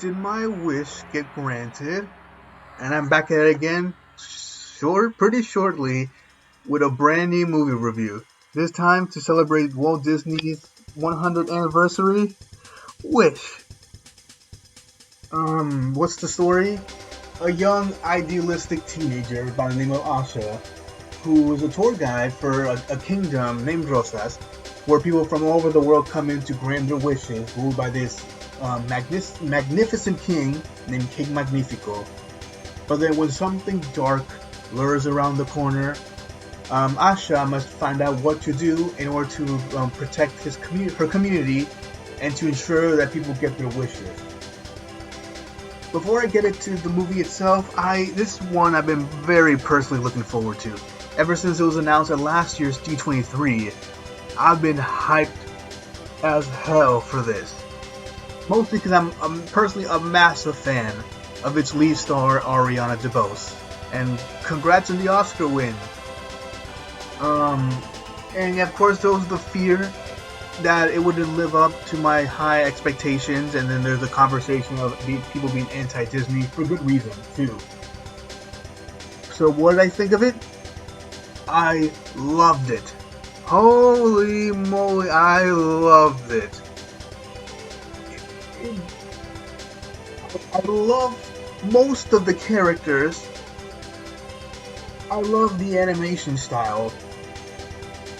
did my wish get granted? And I'm back at it again, pretty shortly, with a brand new movie review. This time to celebrate Walt Disney's 100th anniversary. Wish. What's the story? A young, idealistic teenager by the name of Asha, who was a tour guide for a kingdom named Rosas, where people from all over the world come in to grant their wishes, ruled by this magnificent king named King Magnifico. But then when something dark lures around the corner, Asha must find out what to do in order to protect her community and to ensure that people get their wishes. Before I get into the movie itself, this one I've been very personally looking forward to. Ever since it was announced at last year's D23, I've been hyped as hell for this. Mostly because I'm personally a massive fan of its lead star Ariana DeBose. And congrats on the Oscar win. And of course there was the fear that it wouldn't live up to my high expectations, and then there's the conversation of people being anti-Disney for good reason too. So what did I think of it? I loved it. Holy moly, I loved it. I love most of the characters. I love the animation style.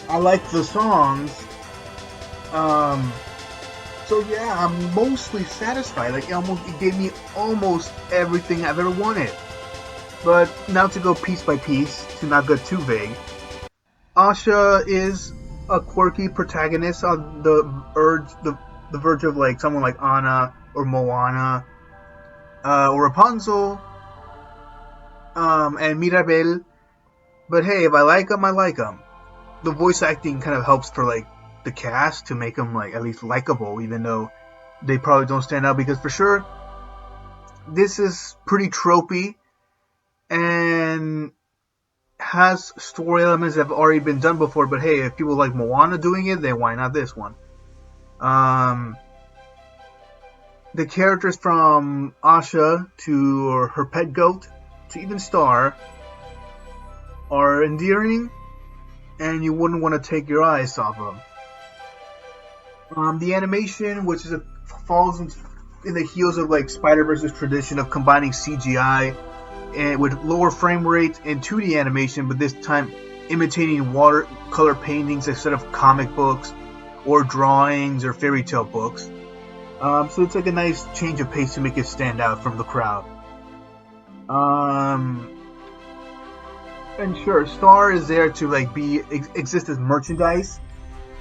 I like the songs. So yeah, I'm mostly satisfied. It gave me almost everything I've ever wanted. But now to go piece by piece, to not go too vague. Asha is a quirky protagonist on the verge of like someone like Anna or Moana, or Rapunzel, and Mirabel. But hey, if I like them, I like them. The voice acting kind of helps for like the cast to make them like at least likable, even though they probably don't stand out, because for sure this is pretty tropey and has story elements that have already been done before. But hey, if people like Moana doing it, then why not this one? The characters from Asha to her pet goat to even Star are endearing, and you wouldn't want to take your eyes off them. The animation, which falls in the heels of like Spider-Verse's tradition of combining CGI and with lower frame rate and 2D animation, but this time imitating watercolor paintings instead of comic books or drawings or fairy tale books. So it's like a nice change of pace to make it stand out from the crowd. And sure, Star is there to like exist as merchandise,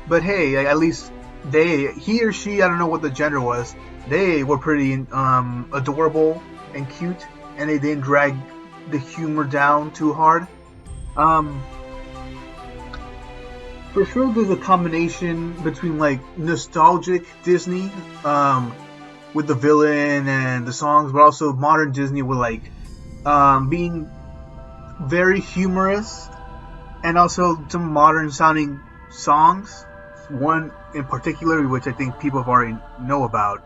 but hey, at least he or she, I don't know what the gender was, they were pretty adorable and cute, and they didn't drag the humor down too hard. For sure, there's a combination between like nostalgic Disney, with the villain and the songs, but also modern Disney with like being very humorous, and also some modern sounding songs. One in particular, which I think people have already know about.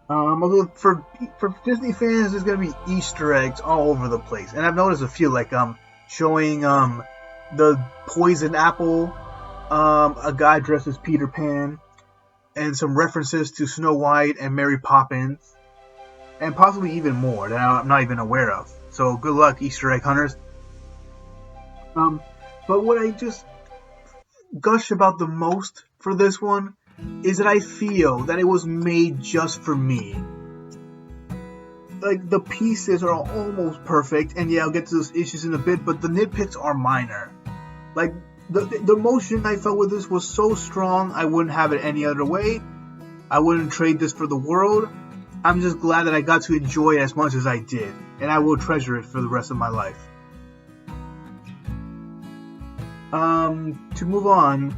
Although for Disney fans, there's gonna be Easter eggs all over the place, and I've noticed a few like showing the poison apple, a guy dressed as Peter Pan, and some references to Snow White and Mary Poppins, and possibly even more that I'm not even aware of. So good luck, Easter egg hunters. But what I just gush about the most for this one is that I feel that it was made just for me. Like, the pieces are almost perfect, and yeah, I'll get to those issues in a bit, but the nitpicks are minor. Like, the emotion I felt with this was so strong, I wouldn't have it any other way. I wouldn't trade this for the world. I'm just glad that I got to enjoy it as much as I did, and I will treasure it for the rest of my life. To move on,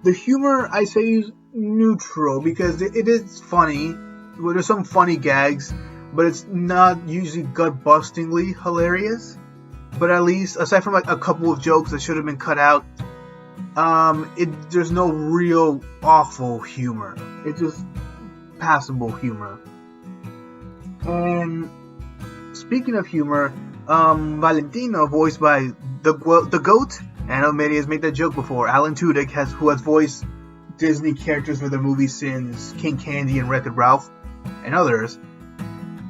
the humor I say is neutral, because it is funny. Well, there's some funny gags, but it's not usually gut-bustingly hilarious. But at least, aside from like a couple of jokes that should have been cut out, there's no real awful humor. It's just passable humor. And speaking of humor, Valentino, voiced by the goat, and Many has made that joke before. Alan Tudyk, who has voiced Disney characters for their movies since King Candy and Wreck-It Ralph, and others.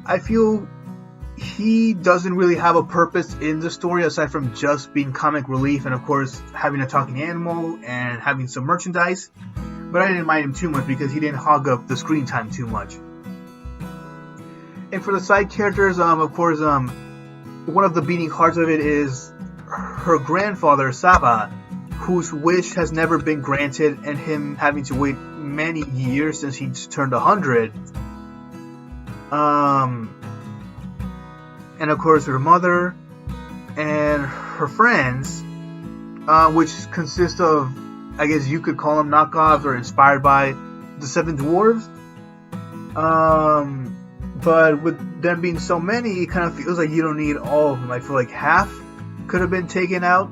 I feel he doesn't really have a purpose in the story aside from just being comic relief and of course having a talking animal and having some merchandise. But I didn't mind him too much because he didn't hog up the screen time too much. And for the side characters, of course, one of the beating hearts of it is her grandfather, Saba, whose wish has never been granted, and him having to wait many years since he's turned 100. And of course her mother and her friends, which consist of, I guess you could call them knockoffs or inspired by the Seven Dwarves. But with them being so many, it kind of feels like you don't need all of them. I feel like half could have been taken out,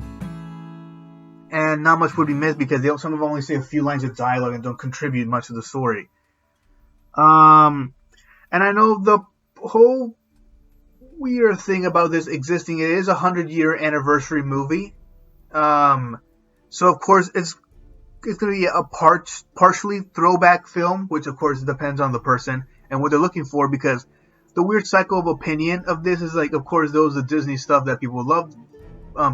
and not much would be missed because some of them only say a few lines of dialogue and don't contribute much to the story. And I know the whole weird thing about this existing, it is a 100-year anniversary movie. So of course it's going to be a partially throwback film, which of course depends on the person and what they're looking for, because the weird cycle of opinion of this is like, of course, those are the Disney stuff that people loved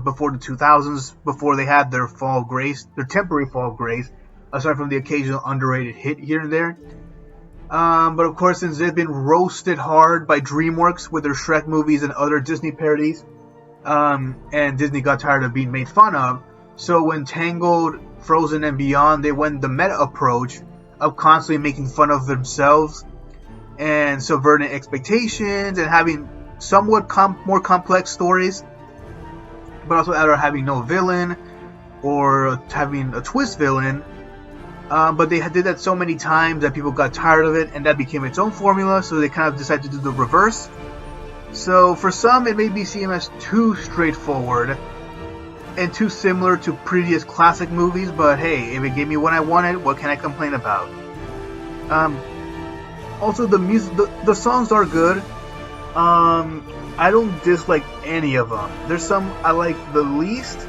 before the 2000s, before they had their fall grace, their temporary fall grace, aside from the occasional underrated hit here and there. But of course, since they've been roasted hard by DreamWorks with their Shrek movies and other Disney parodies, and Disney got tired of being made fun of, so when Tangled, Frozen, and Beyond, they went the meta approach of constantly making fun of themselves and subverting expectations and having somewhat more complex stories, but also either having no villain or having a twist villain. But they did that so many times that people got tired of it, and that became its own formula, so they kind of decided to do the reverse. So for some, it may be seen as too straightforward and too similar to previous classic movies, but hey, if it gave me what I wanted, what can I complain about? Also, the music, the songs are good. I don't dislike any of them. There's some I like the least,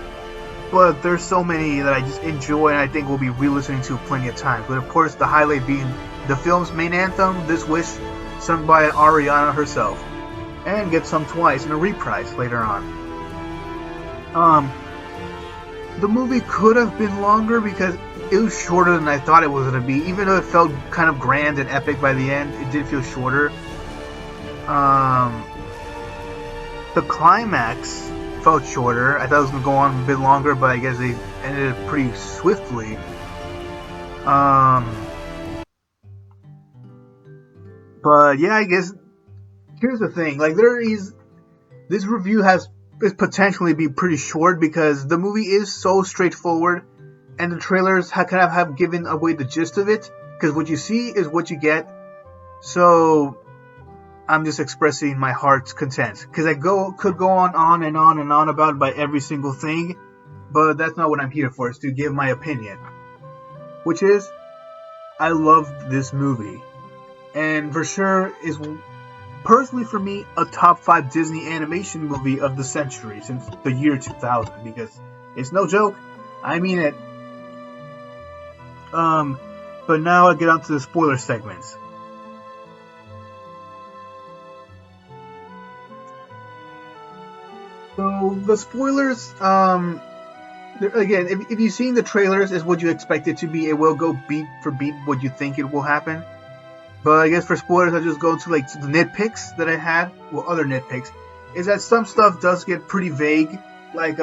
but there's so many that I just enjoy and I think we'll be re-listening to plenty of times. But of course, the highlight being the film's main anthem, This Wish, sung by Ariana herself, and get sung twice in a reprise later on. The movie could have been longer because it was shorter than I thought it was going to be. Even though it felt kind of grand and epic by the end, it did feel shorter. The climax felt shorter. I thought it was going to go on a bit longer, but I guess they ended it pretty swiftly. But yeah, I guess here's the thing. Like, this review is potentially be pretty short because the movie is so straightforward, and the trailers kind of have given away the gist of it. Because what you see is what you get. So I'm just expressing my heart's content. Because I could go on and on and on about by every single thing, but that's not what I'm here for. Is to give my opinion, which is I loved this movie, and for sure is personally for me a top 5 Disney animation movie of the century since the year 2000. Because it's no joke. I mean it. But now I get on to the spoiler segments. So the spoilers, again, if you've seen the trailers, is what you expect it to be. It will go beat for beat what you think it will happen. But I guess for spoilers, I'll just go to like the nitpicks that I had. Well, other nitpicks is that some stuff does get pretty vague. Like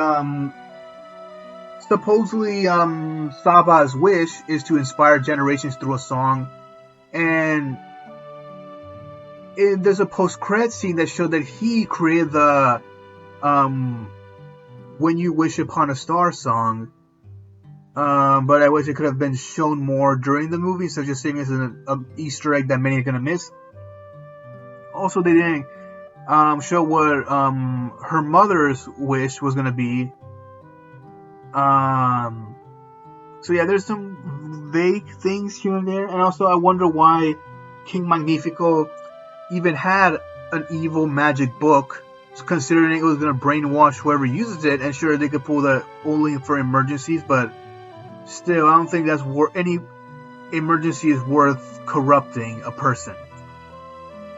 supposedly Saba's wish is to inspire generations through a song, and there's a post-credit scene that showed that he created the When You Wish Upon a Star song. But I wish it could have been shown more during the movie, so just seeing as an Easter egg that many are gonna miss. Also, they didn't show what her mother's wish was gonna be. So yeah, there's some vague things here and there, and also I wonder why King Magnifico even had an evil magic book, considering it was going to brainwash whoever uses it, and sure, they could pull that only for emergencies, but still, I don't think that's any emergency is worth corrupting a person.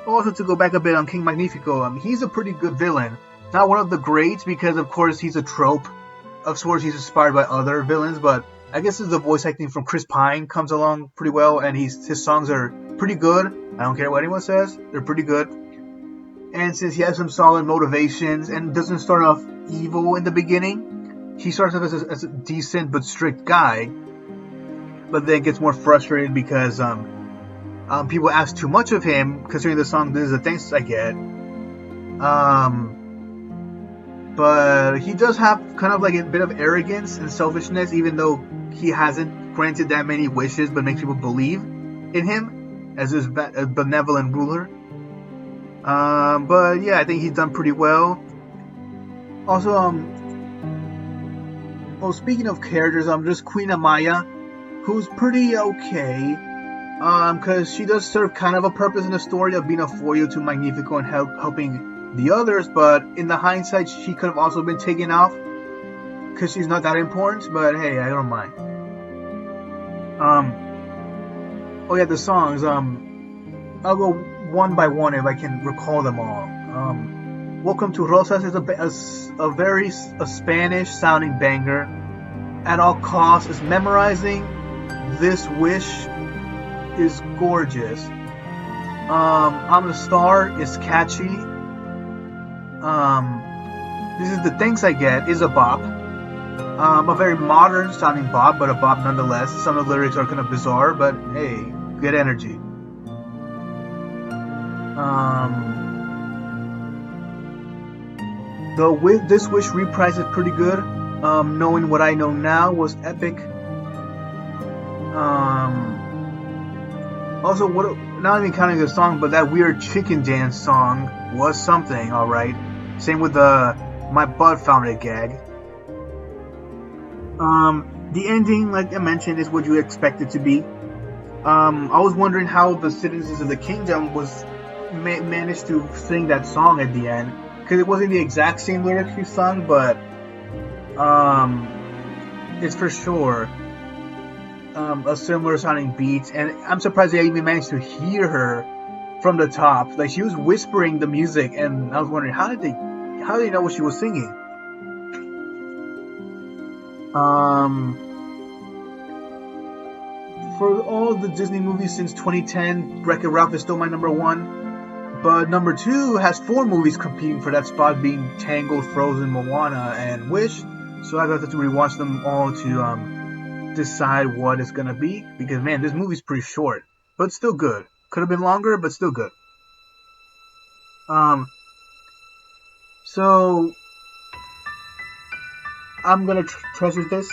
Also, to go back a bit on King Magnifico, he's a pretty good villain. Not one of the greats, because of course he's a trope. Of course, he's inspired by other villains, but I guess the voice acting from Chris Pine comes along pretty well, and his songs are pretty good. I don't care what anyone says, they're pretty good. And since he has some solid motivations and doesn't start off evil in the beginning, he starts off as a decent but strict guy, but then gets more frustrated because people ask too much of him, considering the song "This Is the Thanks I Get." But he does have kind of like a bit of arrogance and selfishness, even though he hasn't granted that many wishes, but makes people believe in him as this benevolent ruler. But yeah, I think he's done pretty well. Also, speaking of characters, just Queen Amaya, who's pretty okay. Because she does serve kind of a purpose in the story of being a foil to Magnifico and helping the others, but in the hindsight, she could have also been taken off because she's not that important, but hey, I don't mind. Oh yeah, the songs, I'll go one by one if I can recall them all. Welcome to Rosas is a very Spanish sounding banger. At all costs is memorizing. This wish is gorgeous. I'm the Star is catchy. This Is the Thanks I Get is a bop. A very modern sounding bop, but a bop nonetheless. Some of the lyrics are kind of bizarre, but hey, good energy. This Wish reprise is pretty good. Knowing What I Know Now was epic. Also, not even counting the song, but that weird chicken dance song was something, alright. Same with the My Butt Found It gag. The ending, like I mentioned, is what you expect it to be. I was wondering how the citizens of the kingdom managed to sing that song at the end, because it wasn't the exact same lyrics he sung, but it's for sure a similar sounding beat, and I'm surprised they even managed to hear her from the top. Like, she was whispering the music, and I was wondering how did they know what she was singing. For all the Disney movies since 2010, Wreck-It Ralph is still my number one, but number two has 4 movies competing for that spot, being Tangled, Frozen, Moana, and Wish. So I got to rewatch them all to decide what it's gonna be, because man, this movie's pretty short, but still good. Could have been longer, but still good. So I'm gonna treasure this.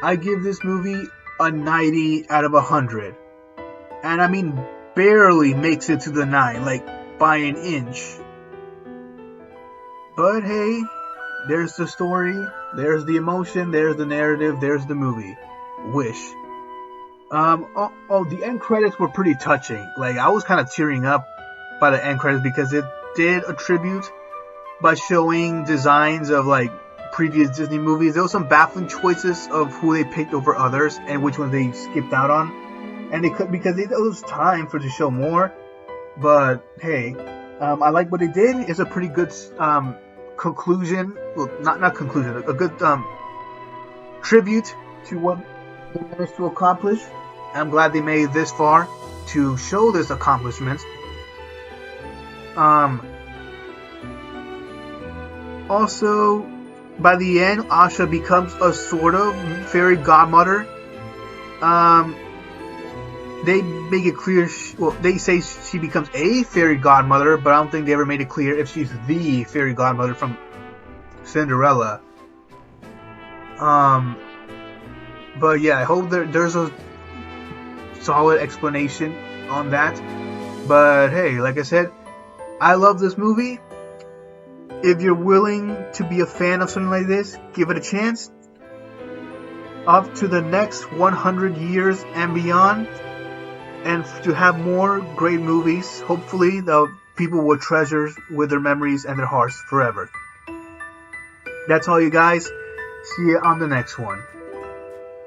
I give this movie a 90 out of 100, and I mean barely makes it to the 9, like by an inch. But hey, there's the story, there's the emotion, there's the narrative, there's the movie. Wish. The end credits were pretty touching. Like, I was kind of tearing up by the end credits because it did a tribute by showing designs of like previous Disney movies. There was some baffling choices of who they picked over others and which ones they skipped out on, and they could, because it was time for to show more. But hey, I like what they did. It's a pretty good conclusion. Well, not conclusion. A good tribute to what they managed to accomplish. I'm glad they made it this far to show this accomplishment. Also, by the end, Asha becomes a sort of fairy godmother. They make it clear, they say she becomes a fairy godmother, but I don't think they ever made it clear if she's the fairy godmother from Cinderella. But yeah, I hope there's a solid explanation on that. But hey, like I said, I love this movie. If you're willing to be a fan of something like this, give it a chance. Up to the next 100 years and beyond. and to have more great movies. Hopefully, the people will treasure with their memories and their hearts forever. That's all, you guys. See you on the next one.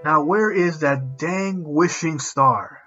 Now, where is that dang wishing star?